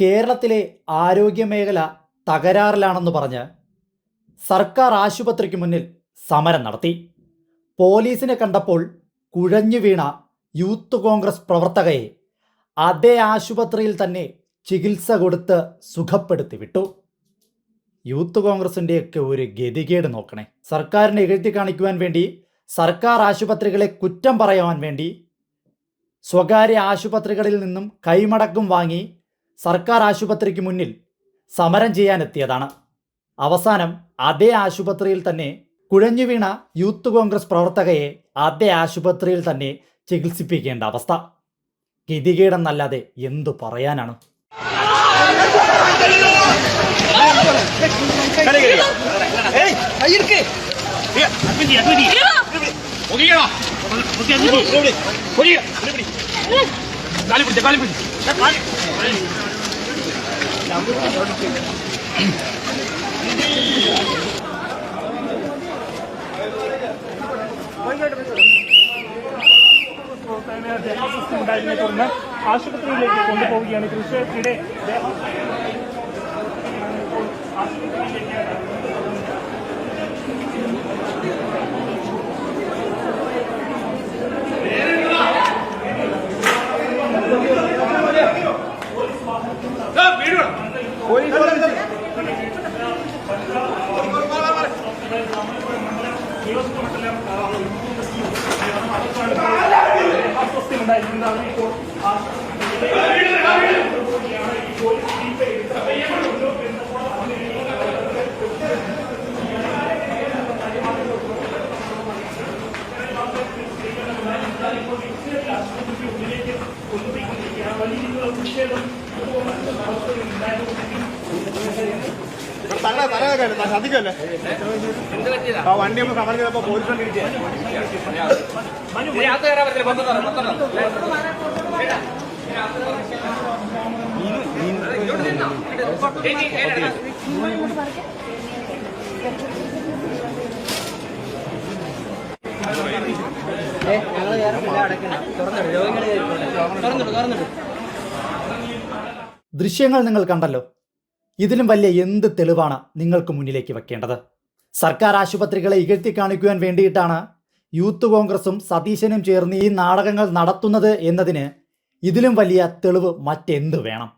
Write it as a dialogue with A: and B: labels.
A: കേരളത്തിലെ ആരോഗ്യമേഖല തകരാറിലാണെന്ന് പറഞ്ഞ് സർക്കാർ ആശുപത്രിക്ക് മുന്നിൽ സമരം നടത്തി. പോലീസിനെ കണ്ടപ്പോൾ കുഴഞ്ഞു വീണ യൂത്ത് കോൺഗ്രസ് പ്രവർത്തകയെ അതേ ആശുപത്രിയിൽ തന്നെ ചികിത്സ കൊടുത്ത് സുഖപ്പെടുത്തി വിട്ടു. യൂത്ത് കോൺഗ്രസിൻ്റെയൊക്കെ ഒരു ഗതികേട് നോക്കണേ. സർക്കാരിനെ എഴുതി കാണിക്കുവാൻ വേണ്ടി, സർക്കാർ ആശുപത്രികളെ കുറ്റം പറയാൻ വേണ്ടി സ്വകാര്യ ആശുപത്രികളിൽ നിന്നും കൈമടക്കം വാങ്ങി സർക്കാർ ആശുപത്രിക്ക് മുന്നിൽ സമരം ചെയ്യാനെത്തിയതാണ്. അവസാനം അതേ ആശുപത്രിയിൽ തന്നെ കുഴഞ്ഞു വീണ യൂത്ത് കോൺഗ്രസ് പ്രവർത്തകയെ അതേ ആശുപത്രിയിൽ തന്നെ ചികിത്സിപ്പിക്കേണ്ട അവസ്ഥ. ഗതികേടെന്നല്ലാതെ എന്തു പറയാനാണ്?
B: ഉണ്ടായതിനെ തുടർന്ന് ആശുപത്രിയിലേക്ക് കൊണ്ടുപോവുകയാണ്. കൃഷിയുടെ
C: ശ്രദ്ധിക്കല്ലേ വണ്ടി നമ്മൾ സമരം ചെയ്തപ്പോ പോലീസ്
A: ദൃശ്യങ്ങൾ നിങ്ങൾ കണ്ടല്ലോ. ഇതിലും വലിയ എന്ത് തെളിവാണ് നിങ്ങൾക്ക് മുന്നിലേക്ക് വെക്കേണ്ടത്? സർക്കാർ ആശുപത്രികളെ ഇകഴ്ത്തി കാണിക്കുവാൻ വേണ്ടിയിട്ടാണ് യൂത്ത് കോൺഗ്രസും സതീശനും ചേർന്ന് ഈ നാടകങ്ങൾ നടത്തുന്നത് എന്നതിന് ഇതിലും വലിയ തെളിവ് മറ്റെന്ത് വേണം?